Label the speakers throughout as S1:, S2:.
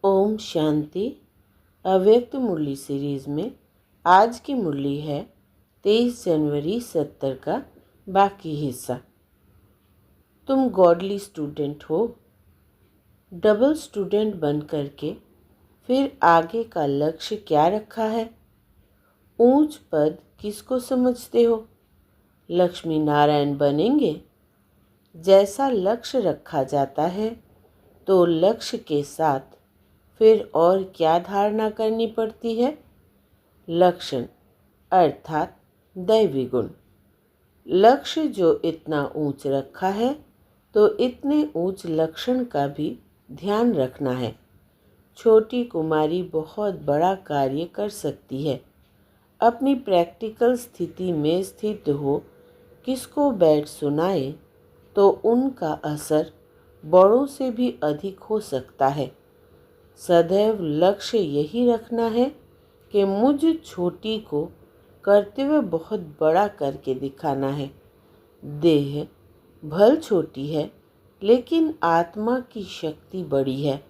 S1: ओम शांति। अव्यक्त मुरली सीरीज़ में आज की मुरली है 23 जनवरी 70 का बाकी हिस्सा। तुम गॉडली स्टूडेंट हो। डबल स्टूडेंट बन करके फिर आगे का लक्ष्य क्या रखा है? ऊंच पद किसको समझते हो? लक्ष्मी नारायण बनेंगे? जैसा लक्ष्य रखा जाता है तो लक्ष्य के साथ फिर और क्या धारणा करनी पड़ती है? लक्षण अर्थात दैवी गुण। लक्ष्य जो इतना ऊंच रखा है तो इतने ऊंच लक्षण का भी ध्यान रखना है। छोटी कुमारी बहुत बड़ा कार्य कर सकती है। अपनी प्रैक्टिकल स्थिति में स्थित हो किसको बैठ सुनाए तो उनका असर बड़ों से भी अधिक हो सकता है। सदैव लक्ष्य यही रखना है कि मुझ छोटी को कर्तव्य बहुत बड़ा करके दिखाना है। देह भल छोटी है लेकिन आत्मा की शक्ति बड़ी है।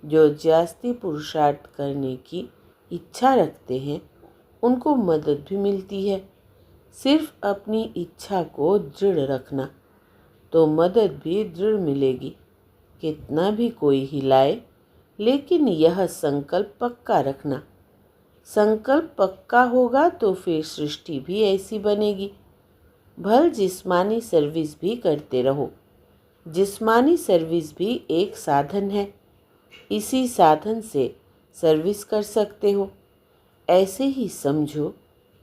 S1: जो जास्ती पुरुषार्थ करने की इच्छा रखते हैं उनको मदद भी मिलती है। सिर्फ अपनी इच्छा को दृढ़ रखना तो मदद भी दृढ़ मिलेगी। कितना भी कोई हिलाए लेकिन यह संकल्प पक्का रखना। संकल्प पक्का होगा तो फिर सृष्टि भी ऐसी बनेगी। भल जिस्मानी सर्विस भी करते रहो। जिस्मानी सर्विस भी एक साधन है। इसी साधन से सर्विस कर सकते हो। ऐसे ही समझो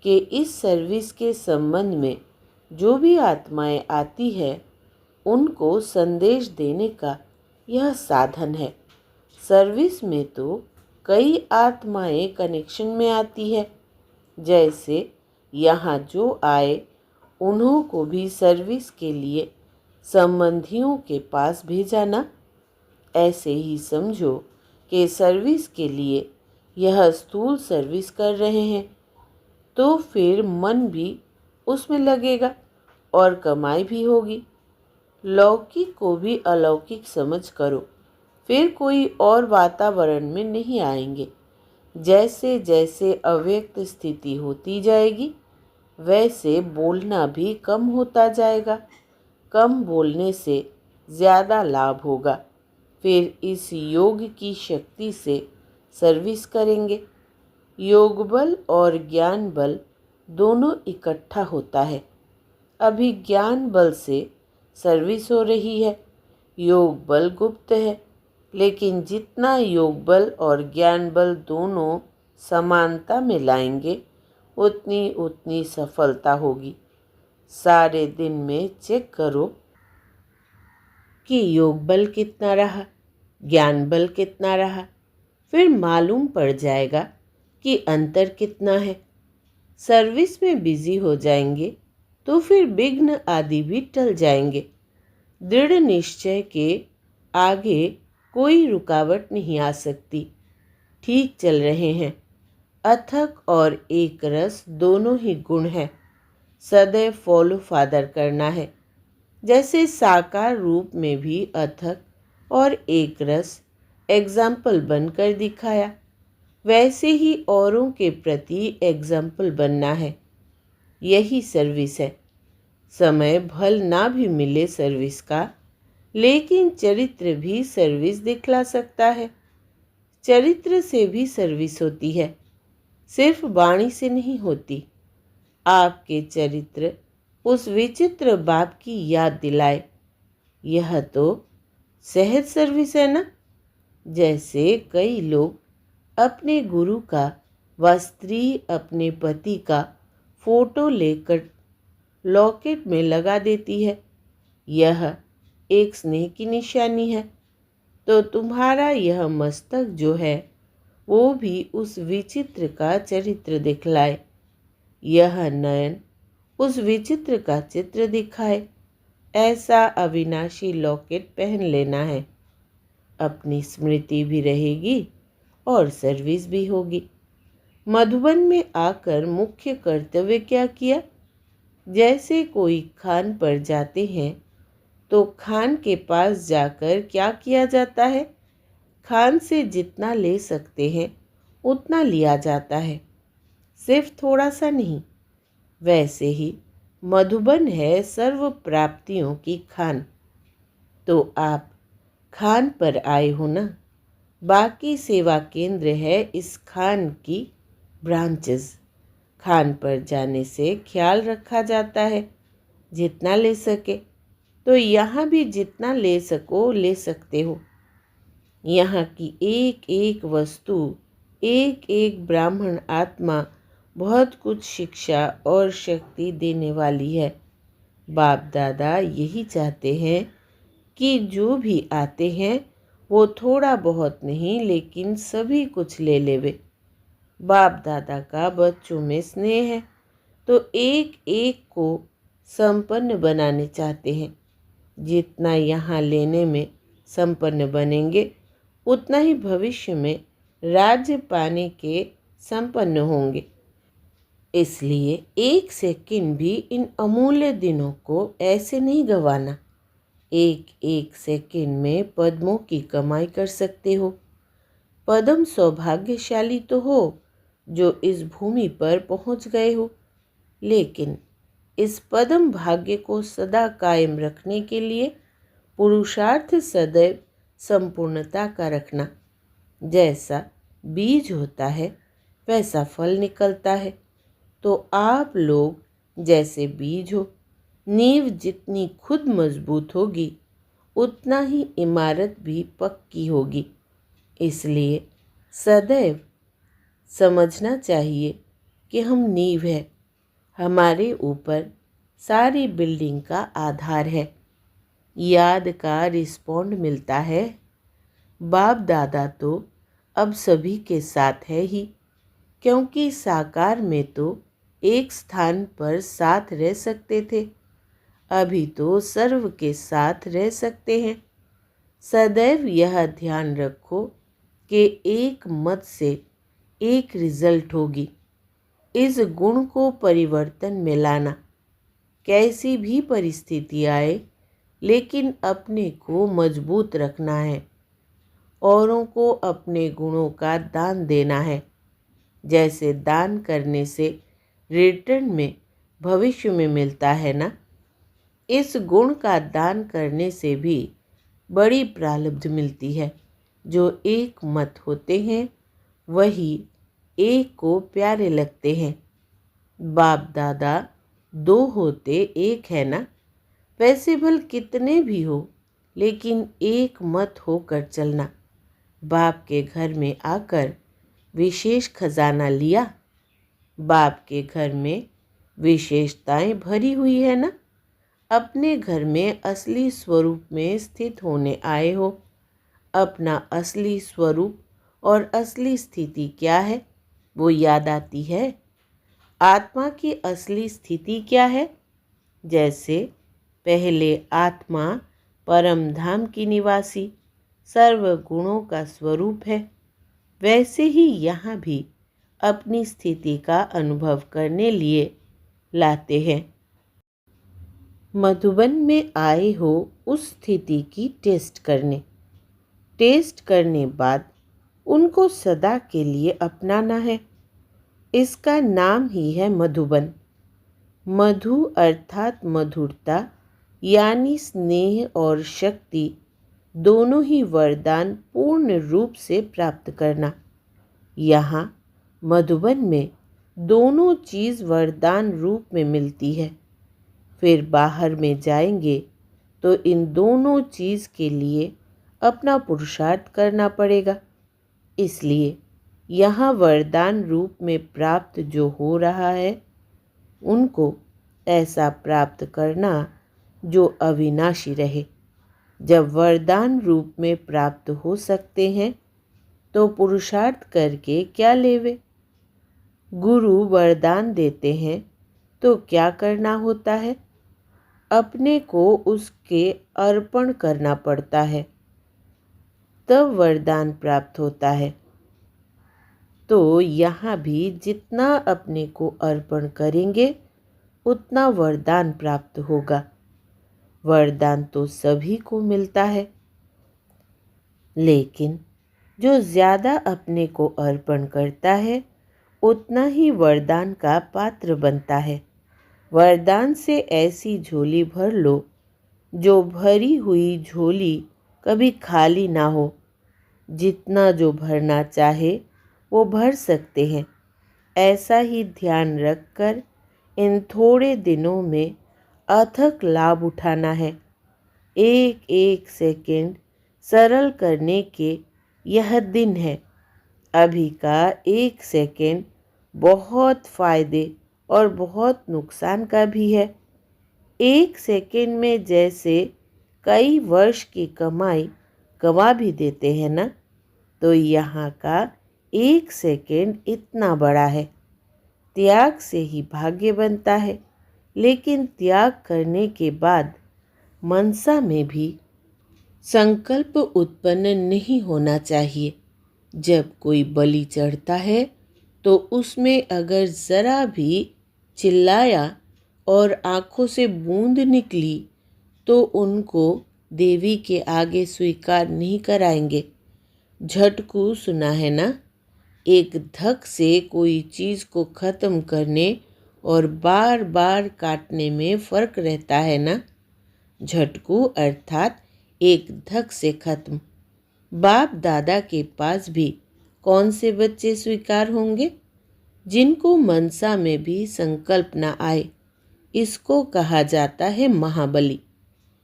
S1: कि इस सर्विस के संबंध में जो भी आत्माएं आती है उनको संदेश देने का यह साधन है। सर्विस में तो कई आत्माएं कनेक्शन में आती है। जैसे यहाँ जो आए उन्हों को भी सर्विस के लिए संबंधियों के पास भेजा ना। ऐसे ही समझो कि सर्विस के लिए यह स्थूल सर्विस कर रहे हैं तो फिर मन भी उसमें लगेगा और कमाई भी होगी। लौकिक को भी अलौकिक समझ करो, फिर कोई और वातावरण में नहीं आएंगे। जैसे जैसे अव्यक्त स्थिति होती जाएगी वैसे बोलना भी कम होता जाएगा। कम बोलने से ज़्यादा लाभ होगा। फिर इस योग की शक्ति से सर्विस करेंगे। योग बल और ज्ञान बल दोनों इकट्ठा होता है। अभी ज्ञान बल से सर्विस हो रही है। योग बल गुप्त है लेकिन जितना योग बल और ज्ञान बल दोनों समानता में लाएंगे उतनी उतनी सफलता होगी। सारे दिन में चेक करो कि योग बल कितना रहा, ज्ञान बल कितना रहा। फिर मालूम पड़ जाएगा कि अंतर कितना है। सर्विस में बिजी हो जाएंगे तो फिर विघ्न आदि भी टल जाएंगे। दृढ़ निश्चय के आगे कोई रुकावट नहीं आ सकती। ठीक चल रहे हैं। अथक और एक रस दोनों ही गुण है। सदैव फॉलो फादर करना है। जैसे साकार रूप में भी अथक और एक रस एग्जाम्पल बनकर दिखाया वैसे ही औरों के प्रति एग्जाम्पल बनना है। यही सर्विस है। समय भल ना भी मिले सर्विस का लेकिन चरित्र भी सर्विस दिखला सकता है। चरित्र से भी सर्विस होती है, सिर्फ वाणी से नहीं होती। आपके चरित्र उस विचित्र बाप की याद दिलाए। यह तो सहज सर्विस है ना। जैसे कई लोग अपने गुरु का व स्त्री अपने पति का फोटो लेकर लॉकेट में लगा देती है। यह एक स्नेह की निशानी है। तो तुम्हारा यह मस्तक जो है वो भी उस विचित्र का चरित्र दिखलाए। यह नयन उस विचित्र का चित्र दिखाए। ऐसा अविनाशी लॉकेट पहन लेना है। अपनी स्मृति भी रहेगी और सर्विस भी होगी। मधुबन में आकर मुख्य कर्तव्य क्या किया? जैसे कोई खान पर जाते हैं तो खान के पास जाकर क्या किया जाता है? खान से जितना ले सकते हैं उतना लिया जाता है, सिर्फ थोड़ा सा नहीं। वैसे ही मधुबन है सर्व प्राप्तियों की खान। तो आप खान पर आए हो ना। बाकी सेवा केंद्र है इस खान की ब्रांचेस। खान पर जाने से ख्याल रखा जाता है, जितना ले सके। तो यहाँ भी जितना ले सको ले सकते हो। यहाँ की एक एक वस्तु, एक एक ब्राह्मण आत्मा बहुत कुछ शिक्षा और शक्ति देने वाली है। बाप दादा यही चाहते हैं कि जो भी आते हैं वो थोड़ा बहुत नहीं लेकिन सभी कुछ ले लेवे। बाप दादा का बच्चों में स्नेह है, तो एक एक को संपन्न बनाने चाहते हैं। जितना यहाँ लेने में संपन्न बनेंगे उतना ही भविष्य में राज्य पाने के संपन्न होंगे। इसलिए एक सेकंड भी इन अमूल्य दिनों को ऐसे नहीं गंवाना। एक एक सेकंड में पद्मों की कमाई कर सकते हो। पद्म सौभाग्यशाली तो हो जो इस भूमि पर पहुंच गए हो, लेकिन इस पद्म भाग्य को सदा कायम रखने के लिए पुरुषार्थ सदैव संपूर्णता का रखना। जैसा बीज होता है वैसा फल निकलता है। तो आप लोग जैसे बीज हो, नींव जितनी खुद मजबूत होगी उतना ही इमारत भी पक्की होगी। इसलिए सदैव समझना चाहिए कि हम नींव है, हमारे ऊपर सारी बिल्डिंग का आधार है। याद का रिस्पॉन्ड मिलता है। बाप दादा तो अब सभी के साथ है ही, क्योंकि साकार में तो एक स्थान पर साथ रह सकते थे, अभी तो सर्व के साथ रह सकते हैं। सदैव यह ध्यान रखो कि एक मत से एक रिजल्ट होगी। इस गुण को परिवर्तन में लाना। कैसी भी परिस्थिति आए, लेकिन अपने को मजबूत रखना है। औरों को अपने गुणों का दान देना है। जैसे दान करने से रिटर्न में भविष्य में मिलता है ना, इस गुण का दान करने से भी बड़ी प्रारब्ध मिलती है। जो एक मत होते हैं वही एक को प्यारे लगते हैं। बाप दादा दो होते एक है ना। वैसे भल कितने भी हो, लेकिन एक मत होकर चलना। बाप के घर में आकर विशेष खजाना लिया। बाप के घर में विशेषताएं भरी हुई है ना। अपने घर में असली स्वरूप में स्थित होने आए हो। अपना असली स्वरूप और असली स्थिति क्या है वो याद आती है। आत्मा की असली स्थिति क्या है? जैसे पहले आत्मा परम धाम की निवासी सर्व गुणों का स्वरूप है, वैसे ही यहाँ भी अपनी स्थिति का अनुभव करने लिए लाते हैं। मधुबन में आए हो उस स्थिति की टेस्ट करने बाद उनको सदा के लिए अपनाना है। इसका नाम ही है मधुबन। मधु अर्थात मधुरता, यानी स्नेह और शक्ति दोनों ही वरदान पूर्ण रूप से प्राप्त करना। यहाँ मधुबन में दोनों चीज़ वरदान रूप में मिलती है। फिर बाहर में जाएंगे तो इन दोनों चीज़ के लिए अपना पुरुषार्थ करना पड़ेगा। इसलिए यहाँ वरदान रूप में प्राप्त जो हो रहा है उनको ऐसा प्राप्त करना जो अविनाशी रहे। जब वरदान रूप में प्राप्त हो सकते हैं तो पुरुषार्थ करके क्या लेवे। गुरु वरदान देते हैं तो क्या करना होता है? अपने को उसके अर्पण करना पड़ता है, तब वरदान प्राप्त होता है। तो यहाँ भी जितना अपने को अर्पण करेंगे उतना वरदान प्राप्त होगा। वरदान तो सभी को मिलता है, लेकिन जो ज़्यादा अपने को अर्पण करता है उतना ही वरदान का पात्र बनता है। वरदान से ऐसी झोली भर लो जो भरी हुई झोली कभी खाली ना हो। जितना जो भरना चाहे वो भर सकते हैं। ऐसा ही ध्यान रखकर इन थोड़े दिनों में अथक लाभ उठाना है। एक एक सेकंड सरल करने के यह दिन है। अभी का एक सेकंड बहुत फ़ायदे और बहुत नुकसान का भी है। एक सेकंड में जैसे कई वर्ष की कमाई गंवा भी देते हैं ना, तो यहाँ का एक सेकंड इतना बड़ा है। त्याग से ही भाग्य बनता है, लेकिन त्याग करने के बाद मनसा में भी संकल्प उत्पन्न नहीं होना चाहिए। जब कोई बलि चढ़ता है तो उसमें अगर ज़रा भी चिल्लाया और आँखों से बूंद निकली तो उनको देवी के आगे स्वीकार नहीं कराएंगे। झटकू सुना है ना? एक धक से कोई चीज़ को ख़त्म करने और बार बार काटने में फ़र्क रहता है ना? झटकू अर्थात एक धक से ख़त्म। बाप दादा के पास भी कौन से बच्चे स्वीकार होंगे जिनको मनसा में भी संकल्प न आए। इसको कहा जाता है महाबली।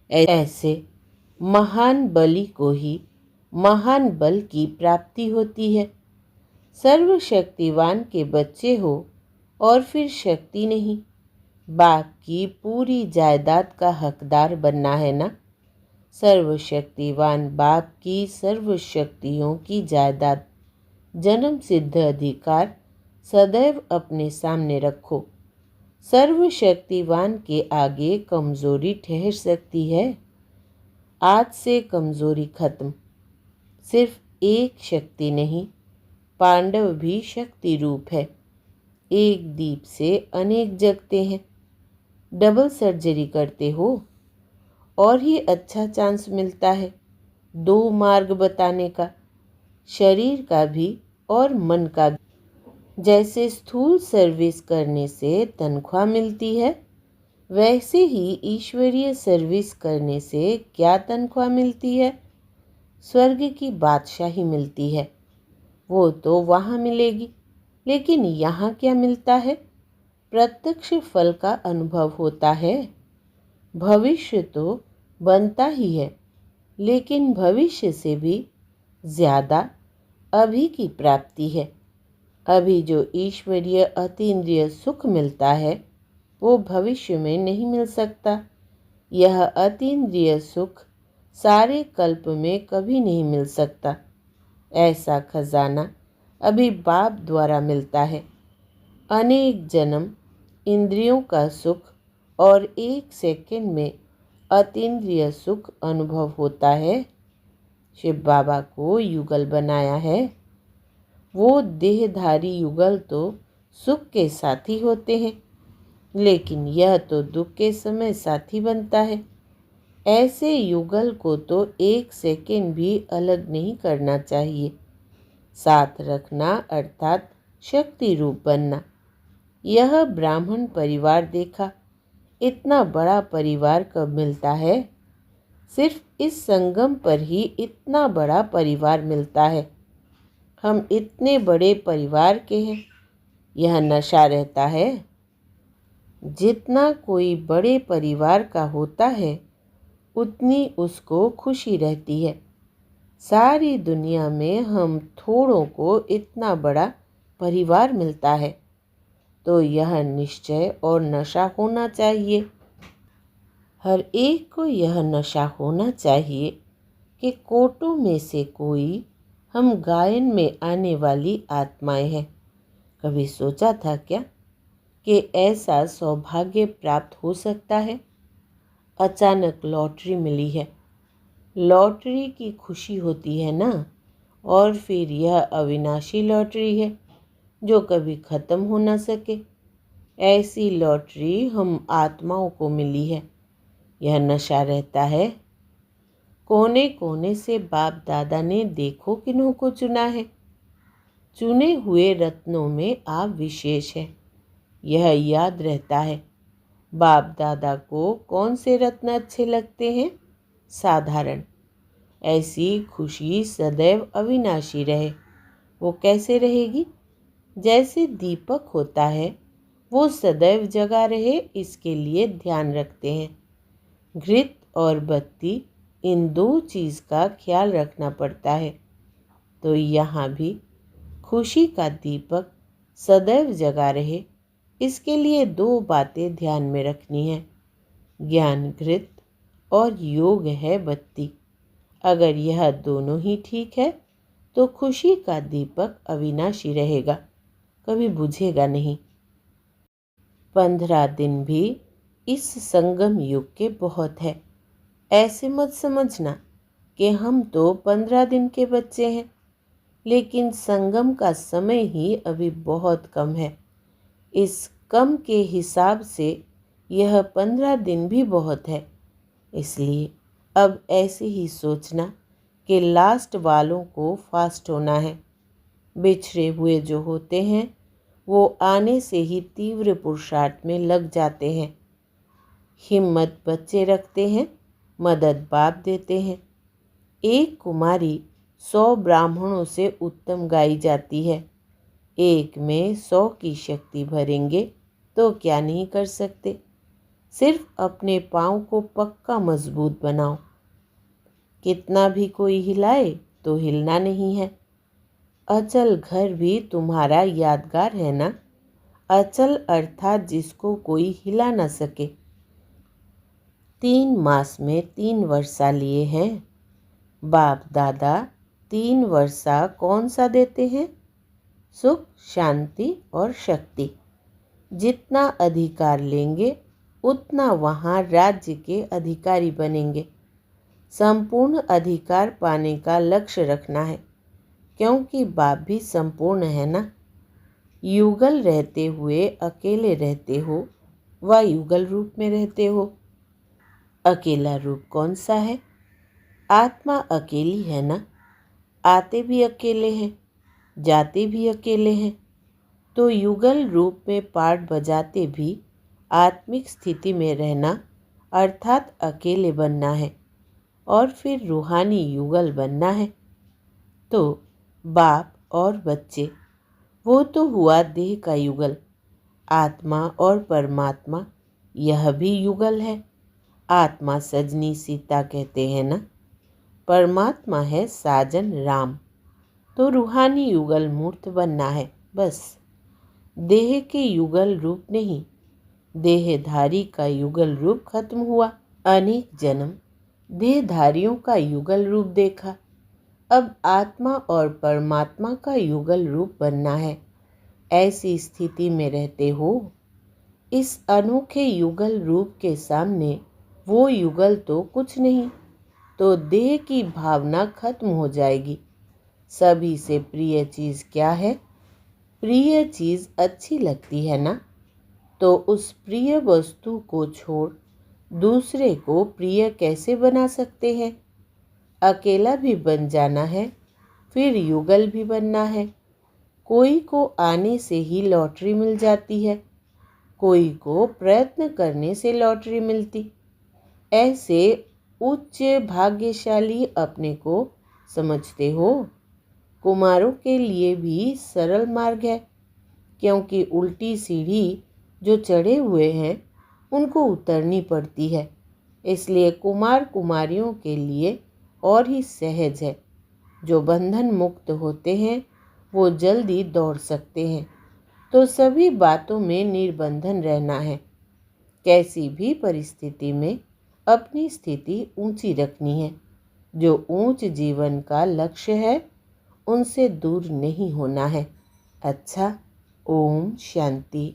S1: ऐसे महान बलि को ही महान बल की प्राप्ति होती है। सर्वशक्तिवान के बच्चे हो और फिर शक्ति नहीं, बाप की पूरी जायदाद का हकदार बनना है ना। सर्वशक्तिवान बाप की सर्वशक्तियों की जायदाद, जन्म सिद्ध अधिकार सदैव अपने सामने रखो। सर्वशक्तिवान के आगे कमजोरी ठहर सकती है। आज से कमजोरी खत्म। सिर्फ एक शक्ति नहीं, पांडव भी शक्ति रूप है। एक दीप से अनेक जगते हैं। डबल सर्जरी करते हो और ही अच्छा चांस मिलता है दो मार्ग बताने का, शरीर का भी और मन का भी। जैसे स्थूल सर्विस करने से तनख्वाह मिलती है, वैसे ही ईश्वरीय सर्विस करने से क्या तनख्वाह मिलती है? स्वर्ग की बादशाही मिलती है। वो तो वहाँ मिलेगी, लेकिन यहाँ क्या मिलता है? प्रत्यक्ष फल का अनुभव होता है। भविष्य तो बनता ही है, लेकिन भविष्य से भी ज़्यादा अभी की प्राप्ति है। अभी जो ईश्वरीय अतीन्द्रिय सुख मिलता है वो भविष्य में नहीं मिल सकता। यह अतीन्द्रिय सुख सारे कल्प में कभी नहीं मिल सकता। ऐसा खजाना अभी बाप द्वारा मिलता है। अनेक जन्म इंद्रियों का सुख और एक सेकंड में अतीन्द्रिय सुख अनुभव होता है। शिव बाबा को युगल बनाया है। वो देहधारी युगल तो सुख के साथी होते हैं, लेकिन यह तो दुख के समय साथी बनता है। ऐसे युगल को तो एक सेकंड भी अलग नहीं करना चाहिए। साथ रखना अर्थात शक्ति रूप बनना। यह ब्राह्मण परिवार देखा, इतना बड़ा परिवार कब मिलता है? सिर्फ इस संगम पर ही इतना बड़ा परिवार मिलता है। हम इतने बड़े परिवार के हैं, यह नशा रहता है। जितना कोई बड़े परिवार का होता है उतनी उसको खुशी रहती है। सारी दुनिया में हम थोड़ों को इतना बड़ा परिवार मिलता है, तो यह निश्चय और नशा होना चाहिए। हर एक को यह नशा होना चाहिए कि कोटों में से कोई हम गायन में आने वाली आत्माएं हैं। कभी सोचा था क्या कि ऐसा सौभाग्य प्राप्त हो सकता है? अचानक लॉटरी मिली है। लॉटरी की खुशी होती है ना, और फिर यह अविनाशी लॉटरी है जो कभी ख़त्म हो ना सके। ऐसी लॉटरी हम आत्माओं को मिली है। यह नशा रहता है। कोने कोने से बाप दादा ने देखो किन्हों को चुना है। चुने हुए रत्नों में आप विशेष हैं, यह याद रहता है। बाप दादा को कौन से रत्न अच्छे लगते हैं? साधारण। ऐसी खुशी सदैव अविनाशी रहे। वो कैसे रहेगी? जैसे दीपक होता है, वो सदैव जगा रहे, इसके लिए ध्यान रखते हैं। घृत और बत्ती, इन दो चीज़ का ख्याल रखना पड़ता है। तो यहाँ भी खुशी का दीपक सदैव जगा रहे, इसके लिए दो बातें ध्यान में रखनी है। ज्ञान घृत और योग है बत्ती। अगर यह दोनों ही ठीक है तो खुशी का दीपक अविनाशी रहेगा, कभी बुझेगा नहीं। 15 दिन भी इस संगम युग के बहुत है। ऐसे मत समझना कि हम तो 15 दिन के बच्चे हैं, लेकिन संगम का समय ही अभी बहुत कम है। इस कम के हिसाब से यह 15 दिन भी बहुत है। इसलिए अब ऐसे ही सोचना कि लास्ट वालों को फास्ट होना है। बिछड़े हुए जो होते हैं वो आने से ही तीव्र पुरुषार्थ में लग जाते हैं। हिम्मत बच्चे रखते हैं, मदद बाप देते हैं। एक कुमारी 100 ब्राह्मणों से उत्तम गाई जाती है। एक में 100 की शक्ति भरेंगे तो क्या नहीं कर सकते। सिर्फ अपने पाँव को पक्का मजबूत बनाओ। कितना भी कोई हिलाए तो हिलना नहीं है। अचल घर भी तुम्हारा यादगार है ना। अचल अर्थात जिसको कोई हिला न सके। 3 मास में 3 वर्षा लिए हैं। बाप दादा 3 वर्षा कौन सा देते हैं? सुख, शांति और शक्ति। जितना अधिकार लेंगे उतना वहाँ राज्य के अधिकारी बनेंगे। संपूर्ण अधिकार पाने का लक्ष्य रखना है, क्योंकि बाप भी संपूर्ण है ना। युगल रहते हुए अकेले रहते हो व युगल रूप में रहते हो। अकेला रूप कौन सा है? आत्मा अकेली है ना। आते भी अकेले हैं, जाते भी अकेले हैं। तो युगल रूप में पाठ बजाते भी आत्मिक स्थिति में रहना अर्थात अकेले बनना है, और फिर रूहानी युगल बनना है। तो बाप और बच्चे, वो तो हुआ देह का युगल। आत्मा और परमात्मा, यह भी युगल है। आत्मा सजनी सीता कहते हैं ना। परमात्मा है साजन राम। तो रूहानी युगल मूर्त बनना है बस। देह के युगल रूप नहीं। देहधारी का युगल रूप खत्म हुआ। अनेक जन्म देहधारियों का युगल रूप देखा। अब आत्मा और परमात्मा का युगल रूप बनना है। ऐसी स्थिति में रहते हो। इस अनोखे युगल रूप के सामने वो युगल तो कुछ नहीं। तो देह की भावना खत्म हो जाएगी। सभी से प्रिय चीज़ क्या है? प्रिय चीज़ अच्छी लगती है ना। तो उस प्रिय वस्तु को छोड़ दूसरे को प्रिय कैसे बना सकते हैं? अकेला भी बन जाना है, फिर युगल भी बनना है। कोई को आने से ही लॉटरी मिल जाती है, कोई को प्रयत्न करने से लॉटरी मिलती। ऐसे उच्च भाग्यशाली अपने को समझते हो। कुमारों के लिए भी सरल मार्ग है, क्योंकि उल्टी सीढ़ी जो चढ़े हुए हैं उनको उतरनी पड़ती है। इसलिए कुमार कुमारियों के लिए और ही सहज है। जो बंधन मुक्त होते हैं वो जल्दी दौड़ सकते हैं। तो सभी बातों में निर्बंधन रहना है। कैसी भी परिस्थिति में अपनी स्थिति ऊंची रखनी है। जो ऊंच जीवन का लक्ष्य है उनसे दूर नहीं होना है। अच्छा, ओम शांति।